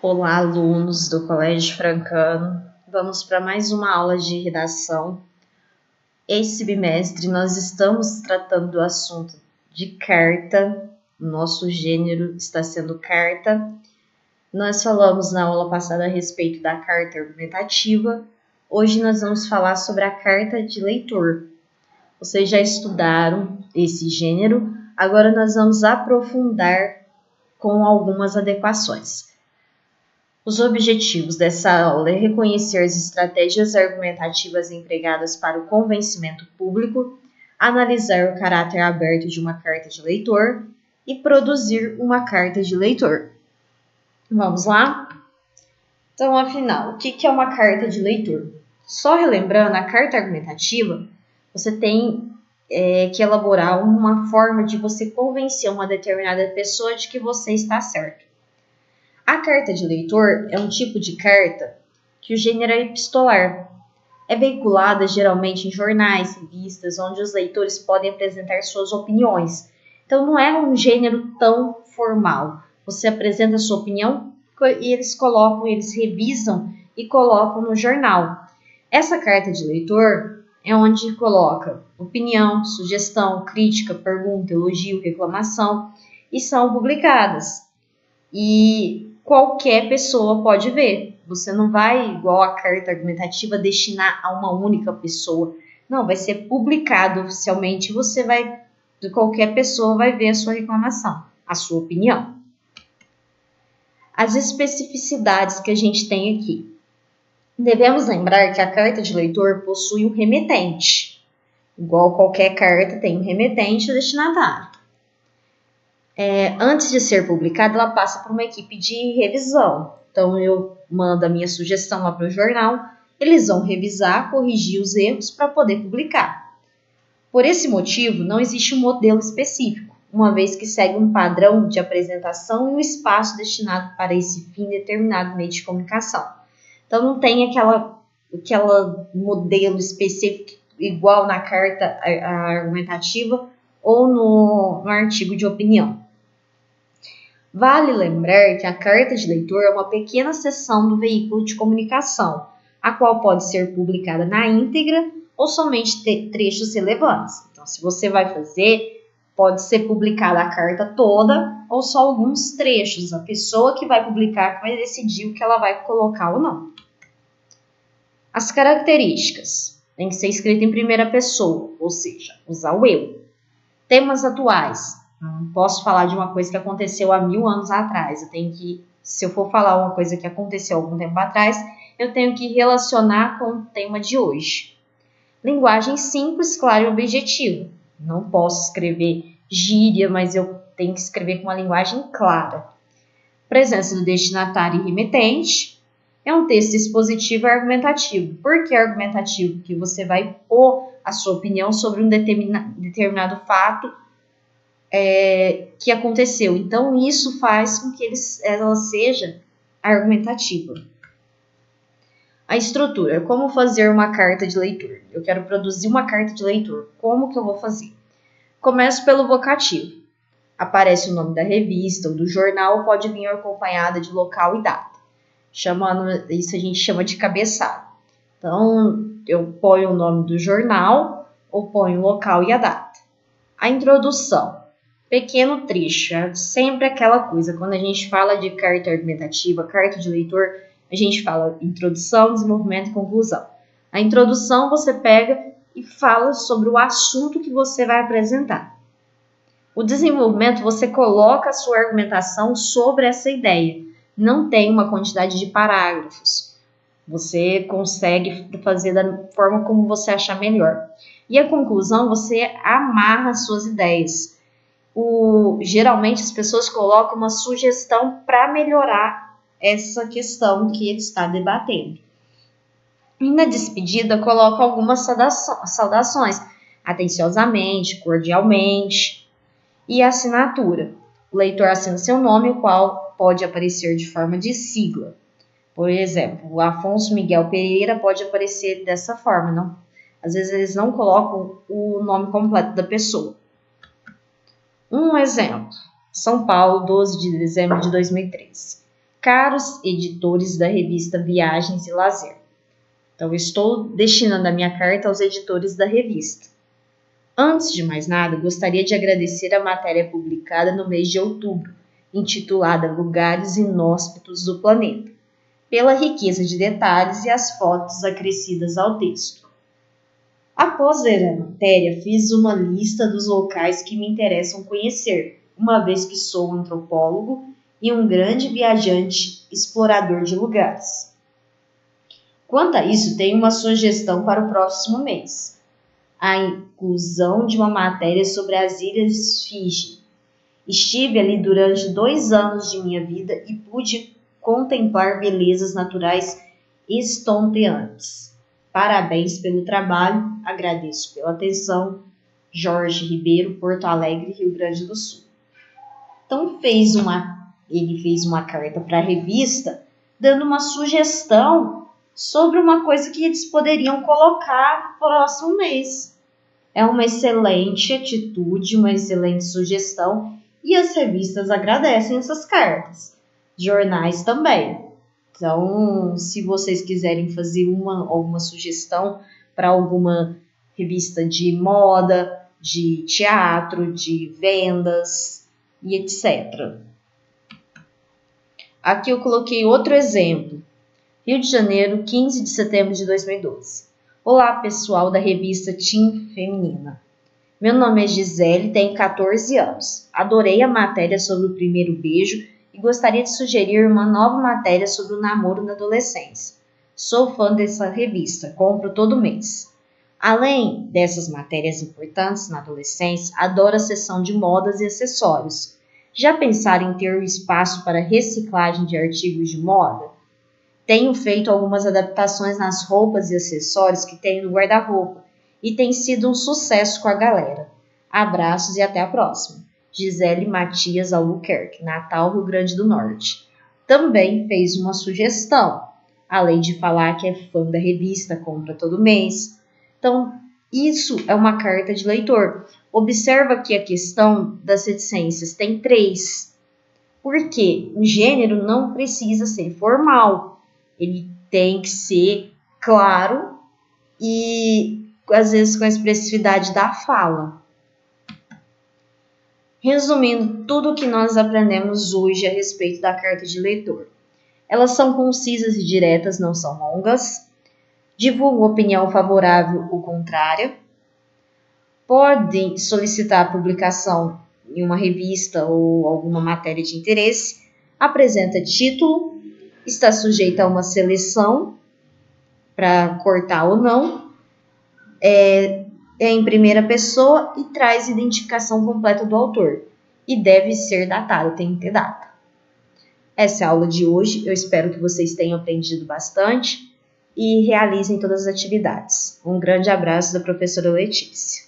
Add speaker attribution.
Speaker 1: Olá, alunos do Colégio Francano. Vamos para mais uma aula de redação. Esse bimestre nós estamos tratando do assunto de carta. Nosso gênero está sendo carta. Nós falamos na aula passada a respeito da carta argumentativa. Hoje nós vamos falar sobre a carta de leitor. Vocês já estudaram esse gênero, agora nós vamos aprofundar com algumas adequações. Os objetivos dessa aula é reconhecer as estratégias argumentativas empregadas para o convencimento público, analisar o caráter aberto de uma carta de leitor e produzir uma carta de leitor. Vamos lá? Então, afinal, o que é uma carta de leitor? Só relembrando, a carta argumentativa, você tem que elaborar uma forma de você convencer uma determinada pessoa de que você está certo. A carta de leitor é um tipo de carta que o gênero é epistolar. É veiculada geralmente em jornais, revistas, onde os leitores podem apresentar suas opiniões. Então não é um gênero tão formal. Você apresenta a sua opinião e eles revisam e colocam no jornal. Essa carta de leitor é onde coloca opinião, sugestão, crítica, pergunta, elogio, reclamação e são publicadas. E qualquer pessoa pode ver. Você não vai, igual a carta argumentativa, destinar a uma única pessoa. Não, vai ser publicado oficialmente. Qualquer pessoa vai ver a sua reclamação, a sua opinião. As especificidades que a gente tem aqui. Devemos lembrar que a carta de leitor possui um remetente. Igual qualquer carta tem um remetente e o destinatário. Antes de ser publicada, ela passa por uma equipe de revisão. Então, eu mando a minha sugestão lá para o jornal, eles vão revisar, corrigir os erros para poder publicar. Por esse motivo, não existe um modelo específico, uma vez que segue um padrão de apresentação e um espaço destinado para esse fim determinado meio de comunicação. Então, não tem aquela modelo específico igual na carta argumentativa ou no artigo de opinião. Vale lembrar que a carta de leitor é uma pequena seção do veículo de comunicação, a qual pode ser publicada na íntegra ou somente trechos relevantes. Então, se você vai fazer, pode ser publicada a carta toda ou só alguns trechos. A pessoa que vai publicar vai decidir o que ela vai colocar ou não. As características. Tem que ser escrita em primeira pessoa, ou seja, usar o eu. Temas atuais. Não posso falar de uma coisa que aconteceu há 1000 anos atrás. Se eu for falar uma coisa que aconteceu há algum tempo atrás, eu tenho que relacionar com o tema de hoje. Linguagem simples, clara e objetiva. Não posso escrever gíria, mas eu tenho que escrever com uma linguagem clara. Presença do destinatário e remetente. É um texto expositivo e argumentativo. Por que argumentativo? Porque você vai pôr a sua opinião sobre um determinado fato que aconteceu. Então, isso faz com que ela seja argumentativa. A estrutura. Como fazer uma carta de leitor? Eu quero produzir uma carta de leitor. Como que eu vou fazer? Começo pelo vocativo. Aparece o nome da revista ou do jornal, pode vir acompanhada de local e data. Isso a gente chama de cabeçada. Então, eu ponho o nome do jornal ou ponho o local e a data. A introdução. Pequeno trecho, é sempre aquela coisa. Quando a gente fala de carta argumentativa, carta de leitor, a gente fala introdução, desenvolvimento e conclusão. A introdução você pega e fala sobre o assunto que você vai apresentar. O desenvolvimento você coloca a sua argumentação sobre essa ideia. Não tem uma quantidade de parágrafos. Você consegue fazer da forma como você achar melhor. E a conclusão, você amarra as suas ideias. Geralmente as pessoas colocam uma sugestão para melhorar essa questão que ele está debatendo. E na despedida coloca algumas saudações, atenciosamente, cordialmente, e a assinatura. O leitor assina seu nome, o qual pode aparecer de forma de sigla. Por exemplo, o Afonso Miguel Pereira pode aparecer dessa forma. Não? Às vezes eles não colocam o nome completo da pessoa. Um exemplo, São Paulo, 12 de dezembro de 2013. Caros editores da revista Viagens e Lazer. Então, eu estou destinando a minha carta aos editores da revista. Antes de mais nada, gostaria de agradecer a matéria publicada no mês de outubro, intitulada Lugares Inóspitos do Planeta, pela riqueza de detalhes e as fotos acrescidas ao texto. Após ler a matéria, fiz uma lista dos locais que me interessam conhecer, uma vez que sou um antropólogo e um grande viajante explorador de lugares. Quanto a isso, tenho uma sugestão para o próximo mês: a inclusão de uma matéria sobre as Ilhas Fiji. Estive ali durante 2 anos de minha vida e pude contemplar belezas naturais estonteantes. Parabéns pelo trabalho, agradeço pela atenção. Jorge Ribeiro, Porto Alegre, Rio Grande do Sul. Então ele fez uma carta para a revista dando uma sugestão sobre uma coisa que eles poderiam colocar no próximo mês. É uma excelente atitude, uma excelente sugestão, e as revistas agradecem essas cartas. Jornais também. Então, se vocês quiserem fazer alguma sugestão para alguma revista de moda, de teatro, de vendas e etc. Aqui eu coloquei outro exemplo. Rio de Janeiro, 15 de setembro de 2012. Olá, pessoal da revista Team Feminina. Meu nome é Gisele, tenho 14 anos. Adorei a matéria sobre o primeiro beijo e gostaria de sugerir uma nova matéria sobre o namoro na adolescência. Sou fã dessa revista, compro todo mês. Além dessas matérias importantes na adolescência, adoro a seção de modas e acessórios. Já pensaram em ter um espaço para reciclagem de artigos de moda? Tenho feito algumas adaptações nas roupas e acessórios que tenho no guarda-roupa e tem sido um sucesso com a galera. Abraços e até a próxima. Gisele Matias Albuquerque, Natal, Rio Grande do Norte. Também fez uma sugestão, além de falar que é fã da revista, compra todo mês. Então, isso é uma carta de leitor. Observa que a questão das reticências tem 3. Porque o gênero não precisa ser formal. Ele tem que ser claro e, às vezes, com a expressividade da fala. Resumindo tudo o que nós aprendemos hoje a respeito da carta de leitor. Elas são concisas e diretas, não são longas. Divulgam opinião favorável ou contrária. Podem solicitar a publicação em uma revista ou alguma matéria de interesse. Apresenta título. Está sujeita a uma seleção para cortar ou não. É em primeira pessoa e traz identificação completa do autor. E deve ser datado, tem que ter data. Essa é a aula de hoje. Eu espero que vocês tenham aprendido bastante e realizem todas as atividades. Um grande abraço da professora Letícia.